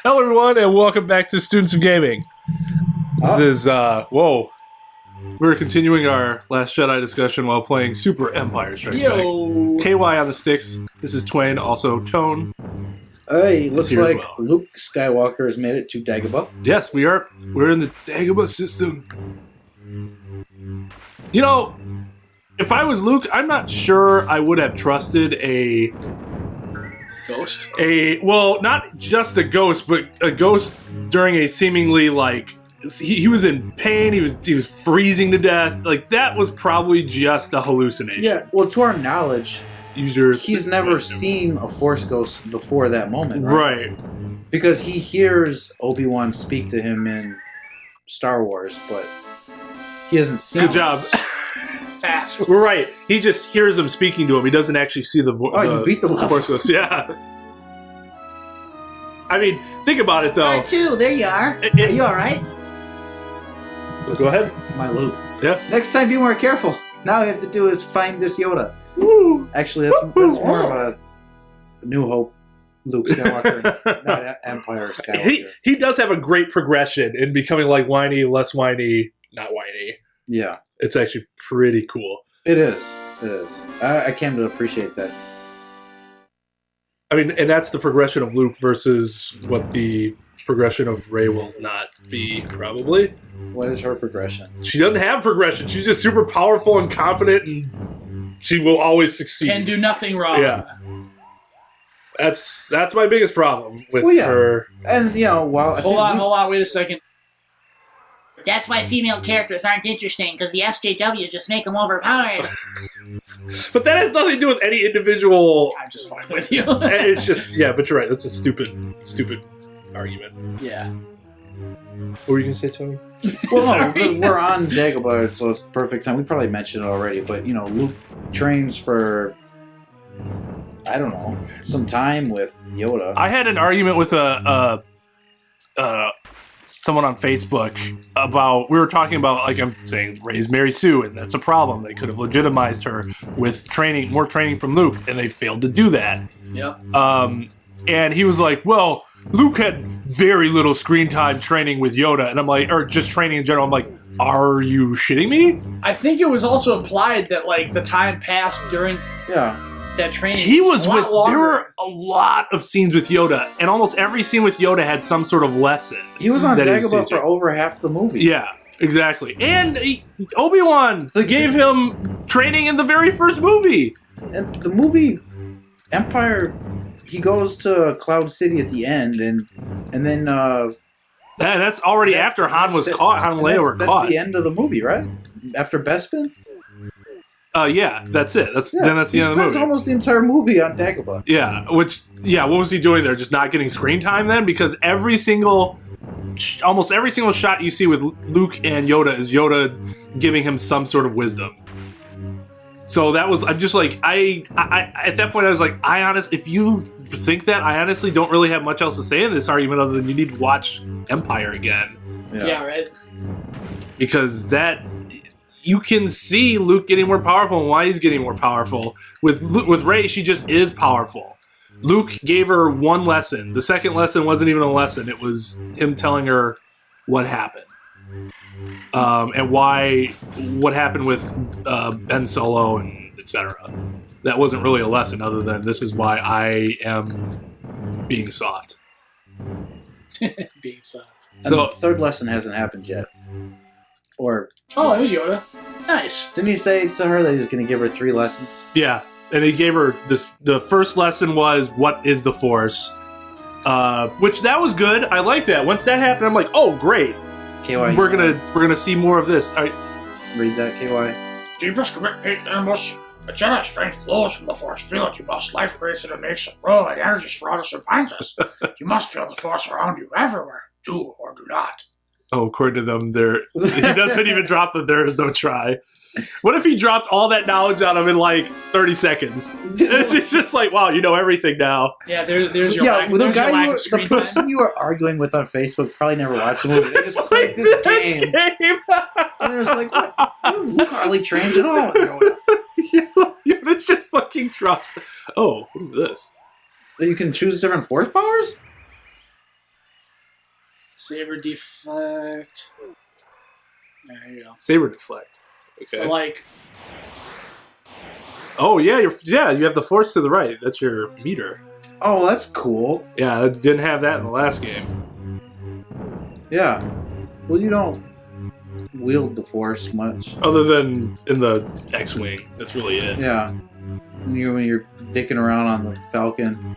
Hello, everyone, and welcome back to Students of Gaming. This is, whoa. We're continuing our Last Jedi discussion while playing Super Empire Strikes Back. KY on the sticks. This is Twain, also Tone. Hey, looks like Luke Skywalker has made it to Dagobah. Yes, we are. We're in the Dagobah system. You know, if I was Luke, I'm not sure I would have trusted a... Ghost? Well, not just a ghost, but a ghost during a seemingly, like... He was in pain, he was freezing to death. Like, that was probably just a hallucination. Yeah, well, to our knowledge... He's never seen a Force ghost before that moment, right? Right. Because he hears Obi-Wan speak to him in Star Wars, but he hasn't seen Good job. Fast. We're right. He just hears him speaking to him. He doesn't actually see the you beat the level. Force ghost. Yeah. I mean, think about it, though. I too. There you are. Are you all right? Go ahead. It's my Luke. Yeah. Next time, be more careful. Now all we have to do is find this Yoda. Woo. Actually, that's more of a New Hope Luke Skywalker, not Empire Skywalker. He does have a great progression in becoming like whiny, less whiny, not whiny. Yeah. It's actually pretty cool. It is. It is. I came to appreciate that. I mean, and that's the progression of Luke versus what the progression of Rey will not be, probably. What is her progression? She doesn't have progression. She's just super powerful and confident, and she will always succeed. Can do nothing wrong. Yeah. That's my biggest problem with her. And, you know, Hold on, wait a second. That's why female characters aren't interesting, because the SJWs just make them overpowered. But that has nothing to do with any individual... I'm just fine with you. It's just, yeah, but you're right. That's a stupid argument. Yeah. What were you going to say, Tony? Well, no, we're on Dagobah, so it's the perfect time. We probably mentioned it already, but, you know, Luke trains for, I don't know, some time with Yoda. I had an argument with someone on Facebook about, we were talking about, like I'm saying, Rey's Mary Sue, and that's a problem. They could have legitimized her with more training from Luke, and they failed to do that. Yep. And he was like, well, Luke had very little screen time training with Yoda, and I'm like, or just training in general. I'm like, are you shitting me? I think it was also implied that, like, the time passed during that training. He was a lot longer. There were a lot of scenes with Yoda, and almost every scene with Yoda had some sort of lesson. He was on Dagobah for over half the movie. Yeah, exactly. And Obi-Wan gave him training in the very first movie. And the movie Empire, he goes to Cloud City at the end, and then that's already after Han was caught. Han and Leia were caught. That's the end of the movie, right? After Bespin. Yeah, that's it. Then that's the end of the movie. He spends almost the entire movie on Dagobah. Yeah, what was he doing there? Just not getting screen time then? Because almost every single shot you see with Luke and Yoda is Yoda giving him some sort of wisdom. So that was, I'm just like, I at that point I was like, if you think that, I honestly don't really have much else to say in this argument other than you need to watch Empire again. Yeah, right. Because you can see Luke getting more powerful and why he's getting more powerful. With Rey, she just is powerful. Luke gave her one lesson. The second lesson wasn't even a lesson. It was him telling her what happened. And what happened with Ben Solo and etc. That wasn't really a lesson other than this is why I am being soft. Being soft. So the third lesson hasn't happened yet. Or it was Yoda. Nice. Didn't he say to her that he was going to give her 3 lessons? Yeah, and he gave her this. The first lesson was what is the Force, which that was good. I like that. Once that happened, I'm like, oh great. KY, we're gonna see more of this. All right. Read that, KY. Deepest commitment, animals. A Jedi strength flows from the Force field. You must life creates it and makes it grow like energy surrounds us and finds us. You must feel the Force around you everywhere. Do or do not. Oh, according to them, he doesn't even drop that there is no try. What if he dropped all that knowledge on him in like 30 seconds? It's just like, wow, you know everything now. Yeah, there's your lack of screen time. The person you were arguing with on Facebook probably never watched the movie. They just played this game. And it was like, what? Luke hardly trains at all. This just fucking drops. Oh, what is this? So you can choose different Force powers? Saber deflect. There you go. Saber deflect. Okay. But like. Oh yeah, you have the force to the right. That's your meter. Oh, that's cool. Yeah, I didn't have that in the last game. Yeah. Well, you don't wield the force much. Other than in the X-Wing. That's really it. Yeah. When you're dicking around on the Falcon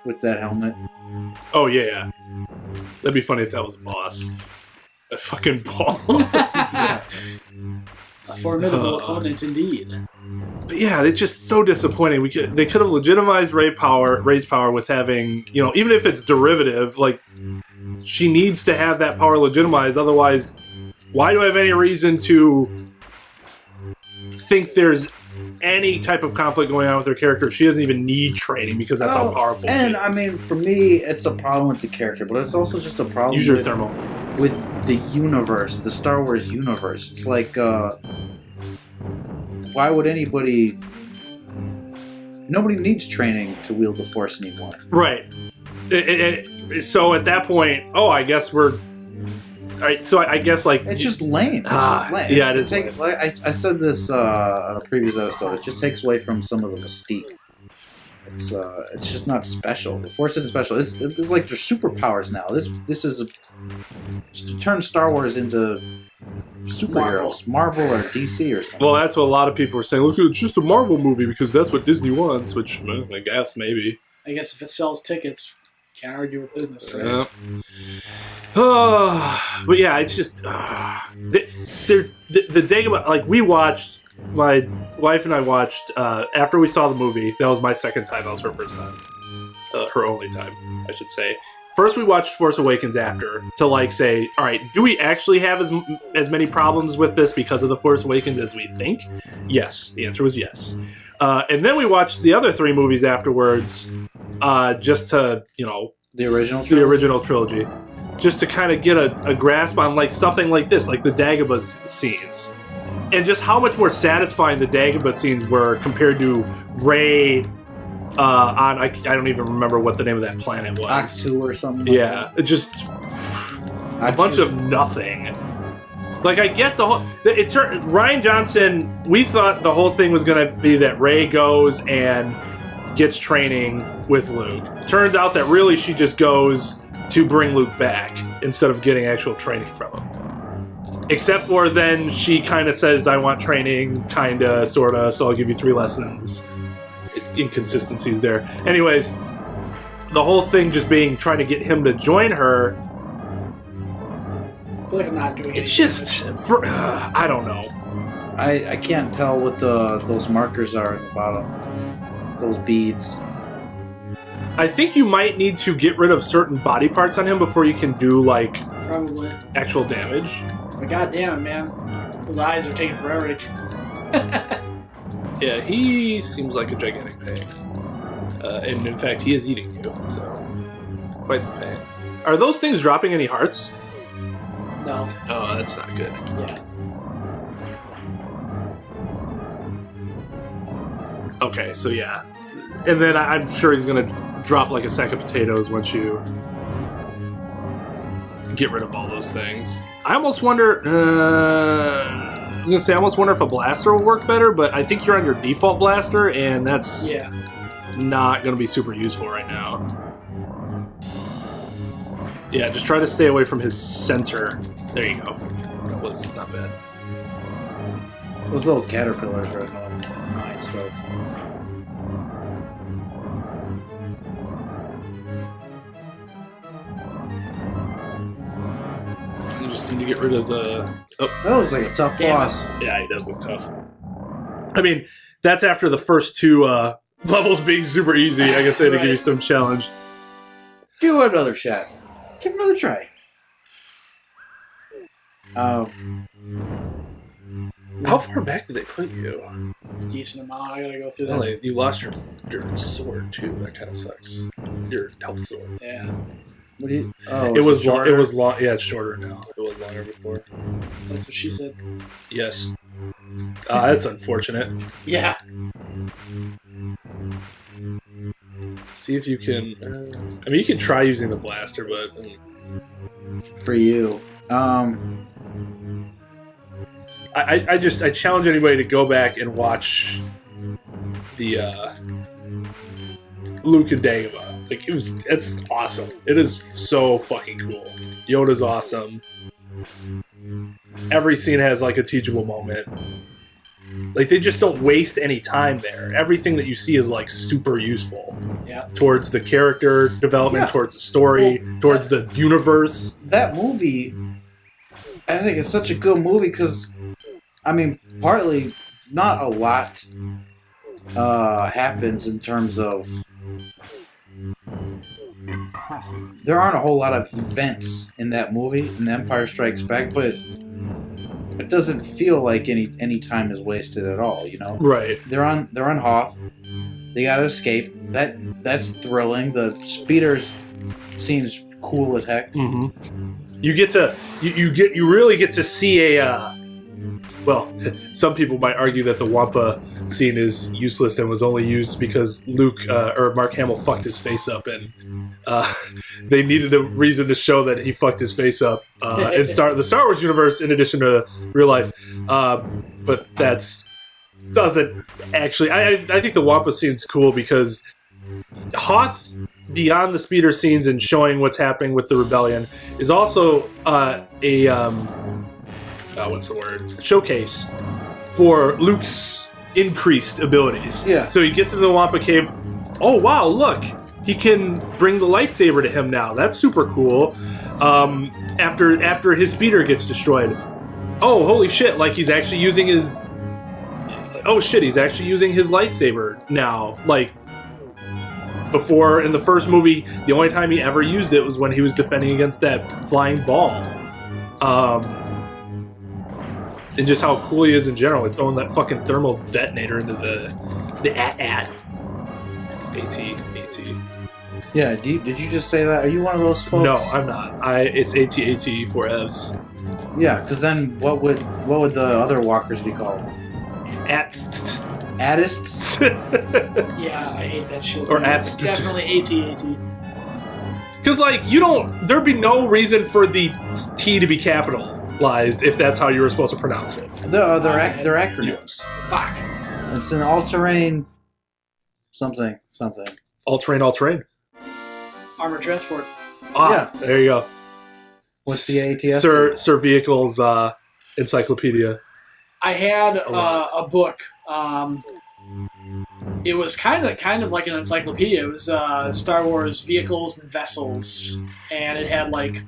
with that helmet. Oh, yeah. That'd be funny if that was a boss. That fucking ball. A formidable opponent indeed. But yeah, it's just so disappointing. They could have legitimized Rey's power with having, even if it's derivative, like, she needs to have that power legitimized. Otherwise, why do I have any reason to think there's any type of conflict going on with her character? She doesn't even need training because that's how powerful she is. And, I mean, for me, it's a problem with the character, but it's also just a problem Use your thermal. With the universe, the Star Wars universe. It's like, why would anybody... Nobody needs training to wield the Force anymore. Right. So at that point, I guess we're... Right, so I guess, like... It's just lame. It's just lame. Yeah, it is. I said this on a previous episode. It just takes away from some of the mystique. It's just not special. The Force isn't special. It's like there's superpowers now. This is just to turn Star Wars into superheroes, Marvel or DC or something. Well, that's what a lot of people are saying. Look, it's just a Marvel movie because that's what Disney wants. Which I guess maybe. I guess if it sells tickets, can't argue with business, right? Yeah. But yeah, it's just there's the Dagobah. Like we watched. My wife and I watched, after we saw the movie, that was my second time, that was her first time. Her only time, I should say. First we watched Force Awakens after, to say, alright, do we actually have as many problems with this because of the Force Awakens as we think? Yes, the answer was yes. And then we watched the other 3 movies afterwards, just to, The original trilogy? The original trilogy. Just to kind of get a grasp on, something like this, like the Dagobah scenes. And just how much more satisfying the Dagobah scenes were compared to Rey on, I don't even remember what the name of that planet was. Octu or something. Yeah, just a bunch of nothing. I get the whole... Rian Johnson, we thought the whole thing was going to be that Rey goes and gets training with Luke. Turns out that really she just goes to bring Luke back instead of getting actual training from him. Except for then she kind of says, I want training, kind of, sort of, so I'll give you 3 lessons. Inconsistencies there. Anyways, the whole thing just being trying to get him to join her. I feel like I'm not doing it's just, I don't know. I can't tell what those markers are in the bottom. Those beads. I think you might need to get rid of certain body parts on him before you can do, probably actual damage. But goddamn it, man. Those eyes are taking forever to... Yeah, he seems like a gigantic pain. And in fact, he is eating you, so... Quite the pain. Are those things dropping any hearts? No. Oh, that's not good. Yeah. Okay, so yeah. And then I'm sure he's gonna drop a sack of potatoes once you get rid of all those things. I almost wonder... I was gonna say, I almost wonder if a blaster will work better, but I think you're on your default blaster, and that's not gonna be super useful right now. Yeah, just try to stay away from his center. There you go. That was not bad. Those little caterpillars are annoying, so... You just need to get rid of the... Oh, that looks like a tough boss. Yeah, he does look tough. I mean, that's after the first 2 levels being super easy. I guess they had to give you some challenge. Give it another shot. Give it another try. How far back did they put you? Decent amount. I gotta go through that. Well, you lost your sword too. That kind of sucks. Your health sword. Yeah. What do you? Oh, it was long. It was long. Yeah, it's shorter now. It was longer before. That's what she said. Yes. That's unfortunate. Yeah. See if you can. I mean, you can try using the blaster, but For you. I challenge anybody to go back and watch the Luke and Dagobah. Like it's awesome. It is so fucking cool. Yoda's awesome. Every scene has like a teachable moment. Like they just don't waste any time there. Everything that you see is like super useful. Yeah. Towards the character development, towards the story, towards the universe. That movie, I think it's such a good movie because, I mean, partly not a lot happens in terms of there aren't a whole lot of events in that movie, in The Empire Strikes Back, but it doesn't feel like any time is wasted at all, you know? Right. They're on Hoth. They gotta escape. That's thrilling. The speeders seems cool as heck. Mm-hmm. You really get to see a well, some people might argue that the Wampa scene is useless and was only used because Luke or Mark Hamill fucked his face up, and they needed a reason to show that he fucked his face up in the Star Wars universe in addition to real life. But that's doesn't actually. I think the Wampa scene's cool because Hoth, beyond the speeder scenes and showing what's happening with the rebellion, is also what's the word? Showcase for Luke's increased abilities. Yeah. So he gets into the Wampa cave. Oh wow! Look, he can bring the lightsaber to him now. That's super cool. After his speeder gets destroyed. Oh holy shit! Like he's actually using his. Oh shit! He's actually using his lightsaber now. Like before in the first movie, the only time he ever used it was when he was defending against that flying ball. And just how cool he is in general, with throwing that fucking thermal detonator into the AT. Yeah, did you just say that? Are you one of those folks? No, I'm not. It's AT for EVs. Yeah, because then what would the other walkers be called? Atists. Atists? Yeah, I hate that shit. Or It's atists. definitely AT. Because like there'd be no reason for the T to be capitalized if that's how you were supposed to pronounce it. They're acronyms. Fuck. It's an all-terrain something. All-terrain. Armored transport. Ah, Yeah. there you go. What's the ATS? Sir Vehicles Encyclopedia. I had a book. It was kind of like an encyclopedia. It was Star Wars vehicles and vessels, and it had like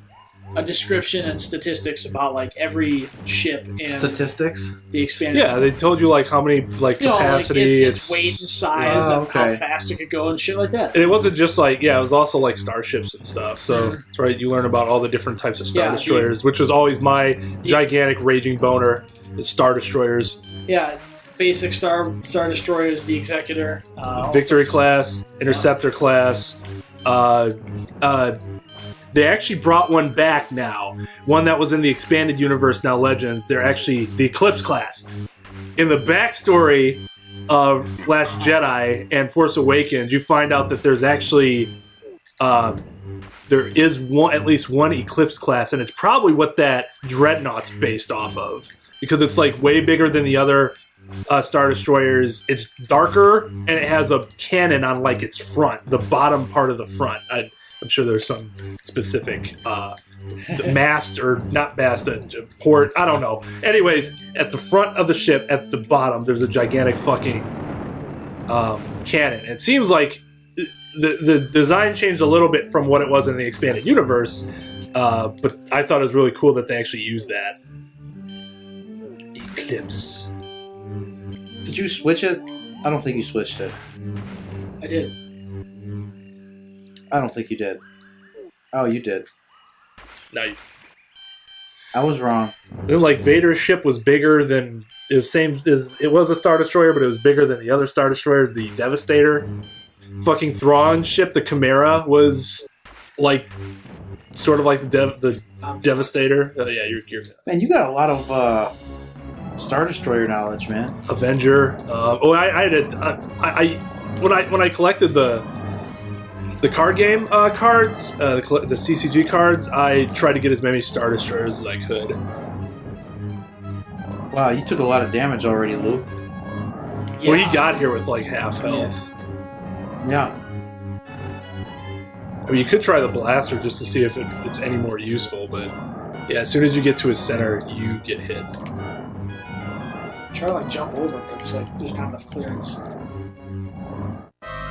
a description and statistics about like every ship in Statistics? the expanded. Yeah, they told you like how many like You know, like capacity, its weight and size, Oh, and how okay. fast it could go and shit like that. and it wasn't just like it was also like starships and stuff. So that's right, you learn about all the different types of Star Yeah, Destroyers, which was always my gigantic raging boner. It's Star Destroyers, Yeah, basic Star Destroyers, the Executor, all Victory sorts of- class, Interceptor class. They actually brought one back now. One that was in the expanded universe, now Legends. They're actually the Eclipse class. In the backstory of Last Jedi and Force Awakens, you find out that there's actually there is at least one Eclipse class, and it's probably what that Dreadnought's based off of, because it's like way bigger than the other Star Destroyers. It's darker, and it has a cannon on like its front, the bottom part of the front. I'm sure there's some specific mast or not mast, port. I don't know. Anyways, at the front of the ship, at the bottom, there's a gigantic fucking cannon. It seems like the design changed a little bit from what it was in the expanded universe, but I thought it was really cool that they actually used that. Eclipse. Did you switch it? I don't think you switched it. I did. I don't think you did. Oh, you did. No, I was wrong. like Vader's ship was bigger than it was same as it was a Star Destroyer, but it was bigger than the other Star Destroyers. The Devastator, fucking Thrawn's ship, the Chimera, was like sort of like the Devastator. Yeah, you're Man, you got a lot of Star Destroyer knowledge, man. Avenger. I had when I collected the the card game cards, the CCG cards, I tried to get as many Star Destroyers as I could. Wow, you took a lot of damage already, Luke. Yeah. Well, he got here with like half health. Yeah. I mean, you could try the blaster just to see if it's any more useful, but yeah, as soon as you get to his center, you get hit. Try to like jump over it, but it's like there's not enough clearance.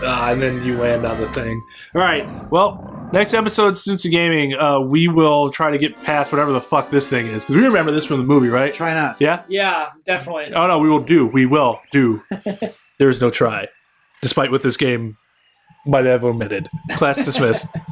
And then you land on the thing. All right. Well, next episode, Students of Gaming, we will try to get past whatever the fuck this thing is, because we remember this from the movie, right? Try not. Yeah. Yeah, definitely. Oh no, we will do. We will do. There is no try, despite what this game might have omitted. Class dismissed.